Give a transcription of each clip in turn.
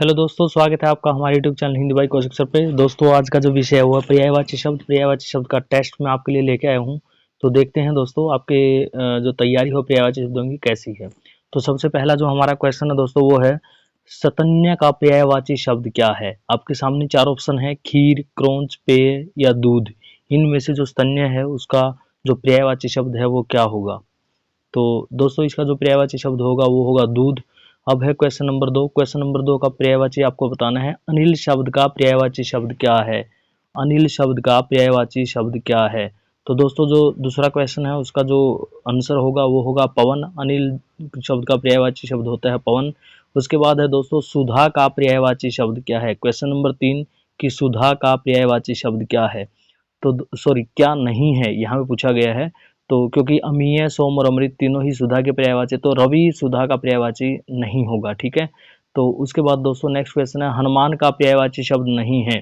Hello दोस्तों, स्वागत है आपका हमारे YouTube channel Hindi by Kaushik sir पे। दोस्तों आज का जो विषय है वो है पर्यायवाची शब्द का टेस्ट मैं आपके लिए लेके आया हूँ। तो देखते हैं दोस्तों आपके जो तैयारी हो पर्यायवाची शब्दों की कैसी है। तो सबसे पहला जो हमारा क्वेश्चन है दोस्तों वो है, सतन्य का पर्यायवाची शब्द क्या है। आपके सामने चार ऑप्शन है, खीर, क्रौंच, पेय या दूध। इनमें से जो स्तन्य है उसका जो पर्यायवाची शब्द है वो क्या होगा। तो दोस्तों इसका जो पर्यायवाची शब्द होगा वो होगा दूध। अब है क्वेश्चन नंबर 2। क्वेश्चन नंबर 2 का पर्यायवाची आपको बताना है, अनिल शब्द का पर्यायवाची शब्द क्या है। अनिल शब्द का पर्यायवाची शब्द क्या है। तो दोस्तों जो दूसरा क्वेश्चन है उसका जो आंसर होगा वो होगा पवन। अनिल शब्द का पर्यायवाची शब्द होता है पवन। उसके बाद है दोस्तों, सुधा का पर्यायवाची शब्द क्या है। क्वेश्चन नंबर 3 कि सुधा का पर्यायवाची शब्द क्या है। तो सॉरी क्या नहीं है यहाँ पे पूछा गया है। तो क्योंकि अमीय, सोम और अमृत तीनों ही सुधा के पर्यायवाची, तो रवि सुधा का पर्यायवाची नहीं होगा। ठीक है। तो उसके बाद दोस्तों नेक्स्ट क्वेश्चन है, हनुमान का पर्यायवाची शब्द नहीं है।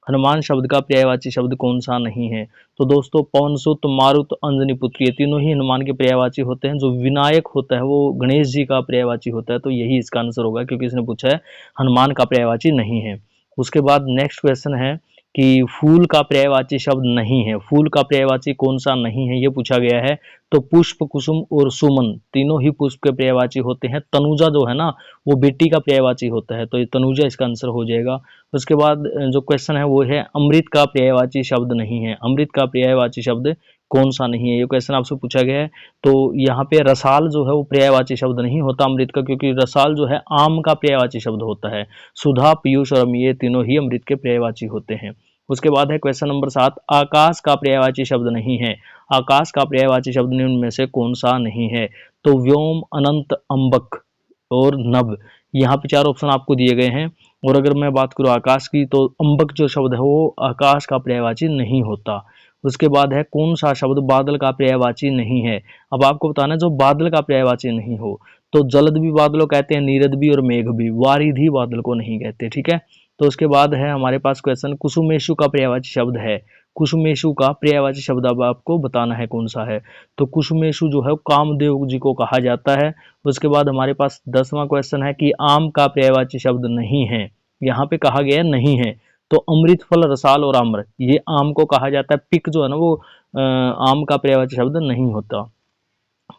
हनुमान शब्द का पर्यायवाची शब्द कौन सा नहीं है। तो दोस्तों पवन सुत, मारुत, अंजनी पुत्र ये तीनों ही हनुमान के पर्यायवाची होते हैं। जो विनायक होता है वो गणेश जी का पर्यायवाची होता है। तो यही इसका आंसर होगा क्योंकि इसने पूछा है हनुमान का पर्यायवाची नहीं है। उसके बाद नेक्स्ट क्वेश्चन है कि फूल का पर्यायवाची शब्द नहीं है। फूल का पर्यायवाची कौन सा नहीं है ये पूछा गया है। तो पुष्प, कुसुम और सुमन तीनों ही पुष्प के पर्यायवाची होते हैं। तनुजा जो है ना वो बेटी का पर्यायवाची होता है, तो ये तनुजा इसका आंसर हो जाएगा। उसके बाद जो क्वेश्चन है वो है, अमृत का पर्यायवाची शब्द नहीं है। अमृत का पर्यायवाची शब्द कौन सा नहीं है, ये क्वेश्चन आपसे पूछा गया है। तो यहाँ पे रसाल जो है वो पर्यायवाची शब्द नहीं होता अमृत का, क्योंकि रसाल जो है आम का पर्यायवाची शब्द होता है। सुधा, पीयूष और अमीय तीनों ही अमृत के पर्यायवाची होते हैं। उसके बाद है क्वेश्चन नंबर 7, आकाश का पर्यायवाची शब्द नहीं है। आकाश का पर्यायवाची शब्द निम्न में से कौन सा नहीं है। तो व्योम, अनंत, अंबक और नभ, यहाँ पे चार ऑप्शन आपको दिए गए हैं। और अगर मैं बात करूँ आकाश की, तो अंबक जो शब्द है वो आकाश का पर्यायवाची नहीं होता। उसके बाद है, कौन सा शब्द बादल का पर्यायवाची नहीं है। अब आपको बताना है जो बादल का पर्यायवाची नहीं हो। तो जलद भी बादलों कहते हैं, नीरद भी और मेघ भी, वारिधि बादल को नहीं कहते। ठीक है। तो उसके बाद है हमारे पास क्वेश्चन, कुसुमेशु का पर्यायवाची शब्द है। कुसुमेशु का पर्यायवाची शब्द अब आपको बताना है कौन सा है। तो कुसुमेशु जो है कामदेव जी को कहा जाता है। उसके बाद हमारे पास 10वां क्वेश्चन है कि आम का पर्यायवाची शब्द नहीं है। यहाँ पे कहा गया नहीं है। तो अमृत, फल, रसाल और आम्र ये आम को कहा जाता है। पिक जो है ना वो आम का पर्यायवाची शब्द नहीं होता।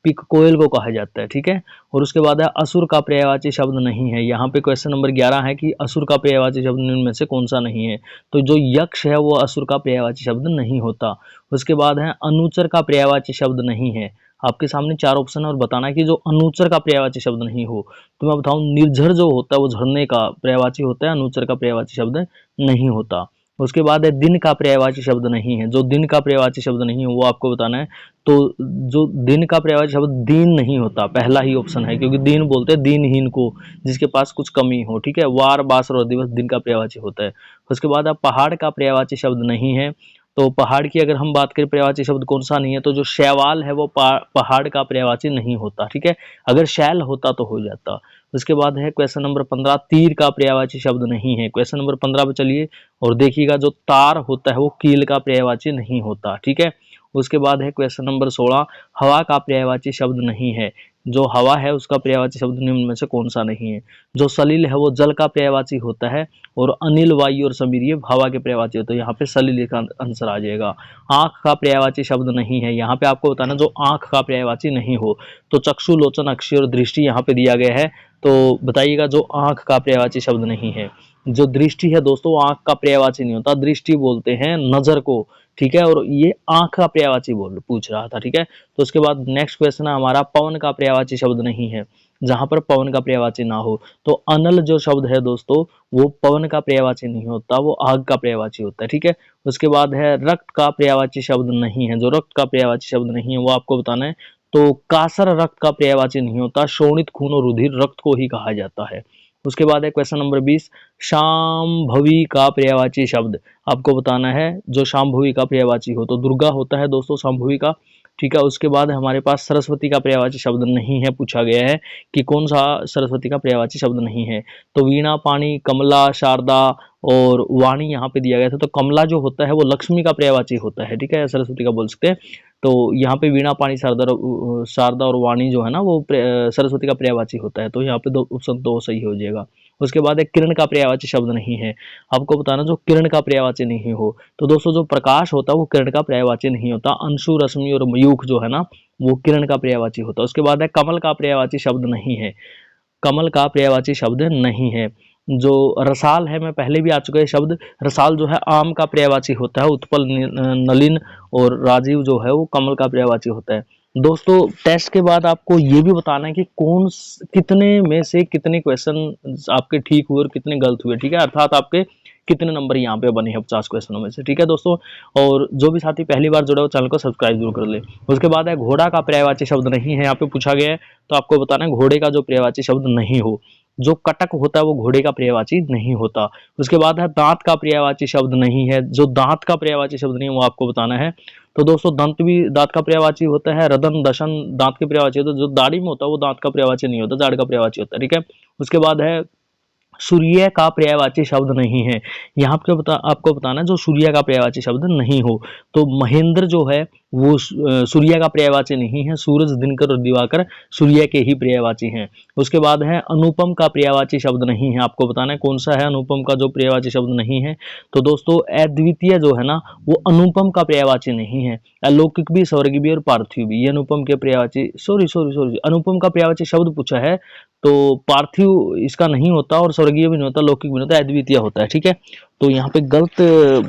पिक कोयल को कहा जाता है। ठीक है। और उसके बाद है, असुर का पर्यायवाची शब्द नहीं है। यहाँ पे क्वेश्चन नंबर 11 है कि असुर का पर्यायवाची शब्द निम्न में से कौन सा नहीं है। तो जो यक्ष है वो असुर का पर्यायवाची शब्द नहीं होता। उसके बाद है, अनुचर का पर्यायवाची शब्द नहीं है। आपके सामने चार ऑप्शन है और बताना है कि जो अनुचर का पर्यायवाची शब्द नहीं हो। तो मैं बताऊं, निर्झर जो होता है वो झरने का पर्यायवाची होता है, अनुचर का पर्यायवाची शब्द नहीं होता। उसके बाद है, दिन का पर्यायवाची शब्द नहीं है। जो दिन का पर्यायवाची शब्द नहीं है वो आपको बताना है। तो जो दिन का पर्यायवाची शब्द दीन नहीं होता, पहला ही ऑप्शन है, क्योंकि दीन बोलते हैं दीनहीन को, जिसके पास कुछ कमी हो। ठीक है। वार, बासर और दिवस दिन का पर्यायवाची होता है। उसके बाद अब पहाड़ का पर्यायवाची शब्द नहीं है। तो पहाड़ की अगर हम बात करें पर्यायवाची शब्द कौन सा नहीं है, तो जो शैवाल है वो पहाड़ का पर्यायवाची नहीं होता। ठीक है। अगर शैल होता तो हो जाता। उसके बाद है क्वेश्चन नंबर 15, तीर का पर्यायवाची शब्द नहीं है। क्वेश्चन नंबर 15 पे चलिए और देखिएगा, जो तार होता है वो कील का पर्यायवाची नहीं होता। ठीक है। उसके बाद है क्वेश्चन नंबर 16, हवा का पर्यायवाची शब्द नहीं है। जो हवा है उसका पर्यायवाची शब्द निम्न में से कौन सा नहीं है। जो सलिल है वो जल का पर्यायवाची होता है, और अनिल, वायु और समीर ये हवा के पर्यायवाची होते हैं। यहाँ पे सलिल का आंसर आ जाएगा। आंख का पर्यायवाची शब्द नहीं है। यहाँ पे आपको बताना जो आंख का पर्यायवाची नहीं हो। तो चक्षु, लोचन, अक्षी और दृष्टि यहाँ पे दिया गया है। तो बताइएगा जो आंख का पर्यायवाची शब्द नहीं है। जो दृष्टि है दोस्तों आंख का पर्यायवाची नहीं होता, दृष्टि बोलते हैं नजर को। ठीक है। और ये आंख का पर्यायवाची पूछ रहा था। ठीक है। तो उसके बाद नेक्स्ट क्वेश्चन है हमारा, पवन का पर्यायवाची शब्द नहीं है। जहां पर पवन का पर्यायवाची ना हो, तो अनल जो शब्द है दोस्तों वो पवन का पर्यायवाची नहीं होता, वो आग का पर्यायवाची होता है। ठीक है। उसके बाद है, रक्त का पर्यायवाची शब्द नहीं है। जो रक्त का पर्यायवाची शब्द नहीं है वो आपको बताना है। तो कासर रक्त का पर्यायवाची नहीं होता, शोणित खून और रुधिर रक्त को ही कहा जाता है। उसके बाद है क्वेश्चन नंबर 20, शांभवी का पर्यायवाची शब्द आपको बताना है। जो शांभवी का पर्यायवाची हो, तो दुर्गा होता है दोस्तों शांभवी का। ठीक है। उसके बाद हमारे पास सरस्वती का पर्यायवाची शब्द नहीं है, पूछा गया है कि कौन सा सरस्वती का पर्यायवाची शब्द नहीं है। तो वीणा, पाणी, कमला, शारदा और वाणी यहाँ पे दिया गया था। तो कमला जो होता है वो लक्ष्मी का पर्यायवाची होता है। ठीक है। सरस्वती का बोल सकते हैं। तो यहाँ पे वीणा, पाणी, शारदा और वाणी जो है ना वो सरस्वती का पर्यायवाची होता है। तो यहाँ पे दो ऑप्शन तो सही हो जाएगा। उसके बाद है किरण का पर्यायवाची शब्द नहीं है। आपको बताना जो किरण का पर्यायवाची नहीं हो, तो दोस्तों जो प्रकाश होता है वो किरण का पर्यायवाची नहीं होता। अंशु, रश्मि और मयूख जो है ना वो किरण का पर्यायवाची होता है। उसके बाद है कमल का पर्यायवाची शब्द नहीं है। कमल का पर्यायवाची शब्द नहीं है। जो रसाल है, मैं पहले भी आ चुका है शब्द, रसाल जो है आम का पर्यायवाची होता है। उत्पल, नलिन और राजीव जो है वो कमल का पर्यायवाची होता है। दोस्तों टेस्ट के बाद आपको ये भी बताना है कि कितने में से कितने क्वेश्चन आपके ठीक हुए और कितने गलत हुए, ठीक है, अर्थात आपके कितने नंबर यहाँ पे बने हैं 50 क्वेश्चनों में से, ठीक है दोस्तों। और जो भी साथी पहली बार जुड़े हो चैनल को सब्सक्राइब जरूर कर ले। उसके बाद है घोड़ा का पर्यायवाची शब्द नहीं है, यहाँ पे पूछा गया है, तो आपको बताना है घोड़े का जो पर्यायवाची शब्द नहीं हो। जो कटक होता है वो घोड़े का पर्यायवाची नहीं होता। उसके बाद है दांत का पर्यायवाची शब्द नहीं है। जो दांत का पर्यायवाची शब्द नहीं है वो आपको बताना है। तो दोस्तों दंत भी दांत का पर्यायवाची होता है। रदन, दशन दांत के पर्यायवाची होता है। जो दाढ़ी में होता है वो दांत का पर्यायवाची नहीं होता, जाड़ का पर्यायवाची होता है, ठीक है। उसके बाद है सूर्य का पर्यायवाची शब्द नहीं है। यहाँ पे आपको बताना है जो सूर्य का पर्यायवाची शब्द नहीं हो। तो महेंद्र जो है वो सूर्य का पर्यायवाची नहीं है। सूरज, दिनकर और दिवाकर सूर्य के ही पर्यायवाची हैं। उसके बाद है अनुपम का पर्यायवाची शब्द नहीं है। आपको बताना है कौन सा है अनुपम का जो पर्यायवाची शब्द नहीं है। तो दोस्तों अद्वितीय जो है ना वो अनुपम का पर्यायवाची नहीं है। अलौकिक भी, स्वर्ग भी और पार्थिव भी, ये अनुपम के पर्यायवाची, सॉरी अनुपम का पर्यायवाची शब्द पूछा है, तो पार्थिव इसका नहीं होता और स्वर्गीय भी नहीं होता, लौकिक भी नहीं होता, अद्वितीय होता है, ठीक है। तो यहाँ पे गलत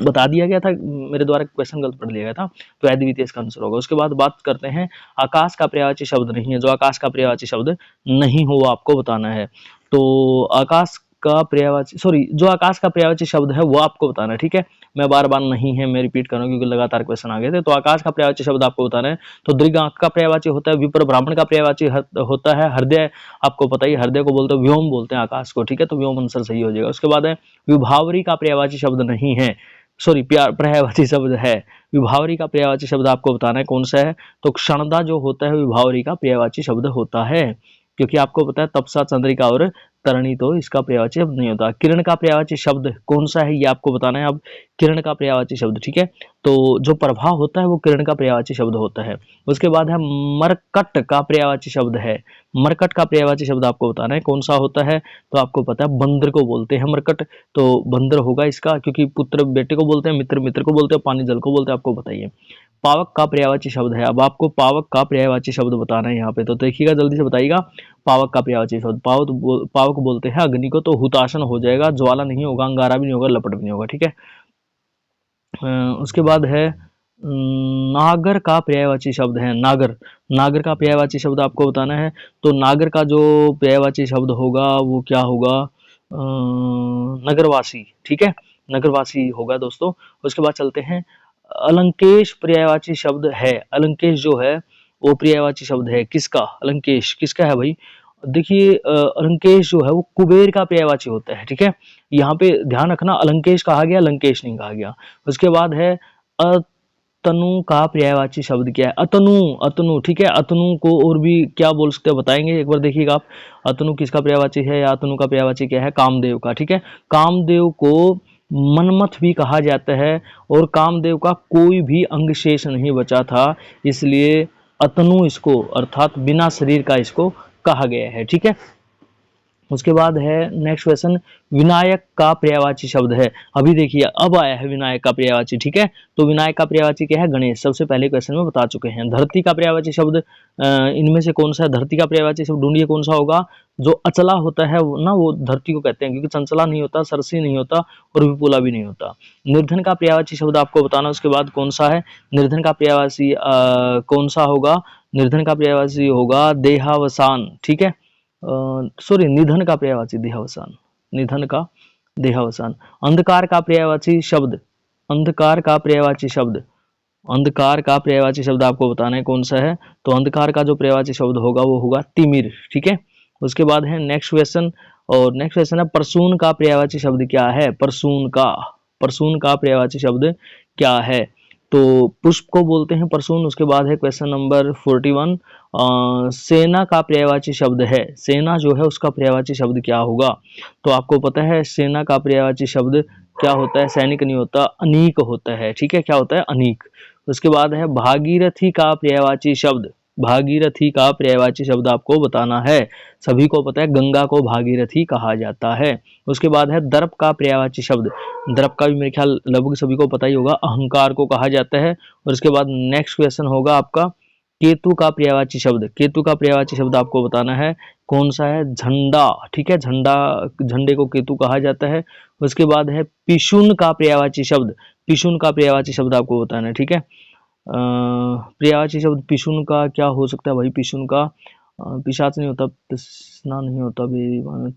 बता दिया गया था, मेरे द्वारा क्वेश्चन गलत पढ़ लिया गया था, तो अद्वितीय इसका आंसर होगा। उसके बाद बात करते हैं आकाश का पर्यायवाची शब्द नहीं है। जो आकाश का पर्यायवाची शब्द नहीं हो वो आपको बताना है। तो आकाश का पर्यायवाची, सॉरी, जो आकाश का पर्यायवाची शब्द है वो आपको बताना है, ठीक है। मैं बार बार नहीं है मैं रिपीट कर रहा हूँ क्योंकि लगातार क्वेश्चन आ गए थे। तो आकाश का पर्यायवाची शब्द आपको बताना है। तो दीर्घ आंख का पर्यायवाची होता है, विपर ब्राह्मण का पर्यायवाची होता है, हृदय आपको पता ही, हृदय को बोलते हैं, व्योम बोलते हैं आकाश को, ठीक है। तो व्योम आंसर सही हो जाएगा। उसके बाद है विभावरी का पर्यायवाची शब्द नहीं है, सॉरी पर्यायवाची शब्द है। विभावरी का पर्यायवाची शब्द आपको बताना है कौन सा है। तो क्षणदा जो होता है विभावरी का पर्यायवाची शब्द होता है, क्योंकि आपको पता है तपसा, चंद्रिका और तरणी तो इसका पर्यायवाची शब्द नहीं होता। किरण का पर्यायवाची शब्द कौन सा है ये आपको बताना है। अब किरण का पर्यायवाची शब्द, ठीक है, तो जो प्रभाव होता है वो किरण का पर्यायवाची शब्द होता है। उसके बाद है मरकट का पर्यायवाची शब्द है। मरकट का पर्यायवाची शब्द आपको बताना है कौन सा होता है। तो आपको पता है बंदर को बोलते हैं मरकट, तो बंदर होगा इसका, क्योंकि पुत्र बेटे को बोलते हैं, मित्र मित्र को बोलते हैं, पानी जल को बोलते हैं, आपको बताइए। पावक का पर्यायवाची शब्द है। अब आपको पावक का पर्यायवाची शब्द बताना है यहाँ पे, तो देखिएगा जल्दी से बताइएगा। पावक का पर्यायवाची शब्द, पावक बोलते हैं अग्नि को, तो हुताशन हो जाएगा, ज्वाला नहीं होगा, अंगारा भी नहीं होगा, लपट भी नहीं होगा, ठीक है। उसके बाद है नागर का पर्यायवाची शब्द है। नागर, नागर का पर्यायवाची शब्द आपको बताना है। तो नागर का जो पर्यायवाची शब्द होगा वो क्या होगा, नगरवासी, ठीक है, नगरवासी होगा दोस्तों। उसके बाद चलते हैं, अलंकेश पर्यायवाची शब्द है। अलंकेश जो है वो पर्यायवाची शब्द है किसका, अलंकेश किसका है भाई। देखिए अलंकेश जो है वो कुबेर का पर्यायवाची होता है, ठीक है। यहाँ पे ध्यान रखना, अलंकेश कहा गया, लंकेश नहीं कहा गया। उसके बाद है अतनु का पर्यायवाची शब्द क्या है। अतनु, अतनु, ठीक है। अतनु को और भी क्या बोल सकते हैं बताएंगे, एक बार देखिएगा आप। अतनु किसका पर्यायवाची है या अतनु का पर्यायवाची क्या है, कामदेव का, ठीक है। कामदेव को मनमथ भी कहा जाता है और कामदेव का कोई भी अंग शेष नहीं बचा था, इसलिए अतनु इसको अर्थात बिना शरीर का इसको कहा गया है, ठीक है। उसके बाद है नेक्स्ट क्वेश्चन, विनायक का पर्यायवाची शब्द है। अभी देखिए अब आया है विनायक का पर्यायवाची, ठीक है। तो विनायक का पर्यायवाची क्या है, गणेश, सबसे पहले क्वेश्चन में बता चुके हैं। धरती का पर्यायवाची शब्द इनमें से कौन सा है, धरती का पर्यायवाची शब्द ढूंढिए कौन सा होगा। जो अचला होता है ना वो धरती को कहते हैं, क्योंकि चंचला नहीं होता, सरसी नहीं होता और विपुला भी नहीं होता। निर्धन का पर्यायवाची शब्द आपको बताना, उसके बाद कौन सा है। निर्धन का पर्यायवाची कौन सा होगा, निर्धन का पर्यायवाची होगा देहावसान, ठीक है। सॉरी, निधन का पर्यायवाची देहावसान, निधन का देहावसान। अंधकार का पर्यायवाची शब्द, अंधकार का पर्यायवाची शब्द, अंधकार का पर्यायवाची शब्द आपको बताना है कौन सा है। तो अंधकार का जो पर्यायवाची शब्द होगा वो होगा तिमिर, ठीक है। उसके बाद है नेक्स्ट क्वेश्चन, और नेक्स्ट क्वेश्चन है परसून का पर्यायवाची शब्द क्या है। परसून का, परसून का पर्यायवाची शब्द क्या है। तो पुष्प को बोलते हैं परसून। उसके बाद है क्वेश्चन नंबर 41, सेना का पर्यायवाची शब्द है। सेना जो है उसका पर्यायवाची शब्द क्या होगा। तो आपको पता है सेना का पर्यायवाची शब्द क्या होता है, सैनिक नहीं होता, अनीक होता है, ठीक है। क्या होता है, अनीक। उसके बाद है भागीरथी का पर्यायवाची शब्द, भागीरथी का पर्यायवाची शब्द आपको बताना है। सभी को पता है गंगा को भागीरथी कहा जाता है। उसके बाद है दर्प का पर्यायवाची शब्द। दर्प का भी मेरे ख्याल लगभग सभी को पता ही होगा, अहंकार को कहा जाता है। और उसके बाद नेक्स्ट क्वेश्चन होगा आपका केतु का पर्यायवाची शब्द। केतु का पर्यायवाची शब्द आपको बताना है कौन सा है, झंडा। ठीक है, झंडा, झंडे को केतु कहा जाता है। उसके बाद है पिशुन का पर्यायवाची शब्द। पिशुन का पर्यायवाची शब्द आपको बताना है। ठीक है, पर्यायवाची शब्द पिशुन का क्या हो सकता है भाई? पिशुन का पिशाच नहीं होता, पिसना नहीं होता,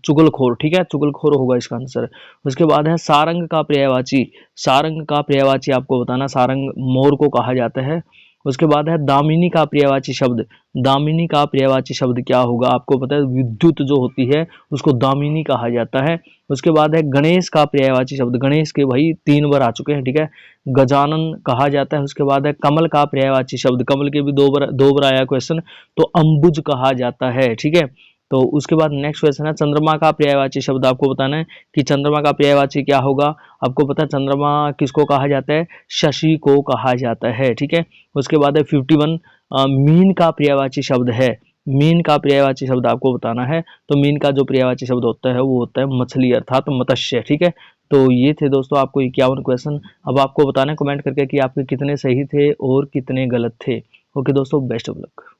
चुगलखोर। ठीक है, चुगलखोर होगा इसका आंसर। उसके बाद है सारंग का पर्यायवाची। सारंग का पर्यायवाची आपको बताना, सारंग मोर को कहा जाता है। उसके बाद है दामिनी का पर्यायवाची शब्द। दामिनी का पर्यायवाची शब्द क्या होगा? आपको पता है विद्युत जो होती है उसको दामिनी कहा जाता है। उसके बाद है गणेश का पर्यायवाची शब्द। गणेश के भाई 3 बार आ चुके हैं। ठीक है, गजानन कहा जाता है। उसके बाद है कमल का पर्यायवाची शब्द। कमल के भी 2 बार आया क्वेश्चन, तो अंबुज कहा जाता है। ठीक है, तो उसके बाद नेक्स्ट क्वेश्चन है चंद्रमा का पर्यायवाची शब्द। आपको बताना है कि चंद्रमा का पर्यायवाची क्या होगा। आपको पता है चंद्रमा किसको कहा जाता है? शशि को कहा जाता है। ठीक है, उसके बाद है 51 मीन का पर्यायवाची शब्द है। मीन का पर्यायवाची शब्द आपको बताना है। तो मीन का जो पर्यायवाची शब्द होता है वो होता है मछली अर्थात मत्स्य। ठीक है, तो ये थे दोस्तों आपको 51 क्वेश्चन। अब आपको बताना है कमेंट करके कि आपके कितने सही थे और कितने गलत थे। ओके दोस्तों, बेस्ट ऑफ लक।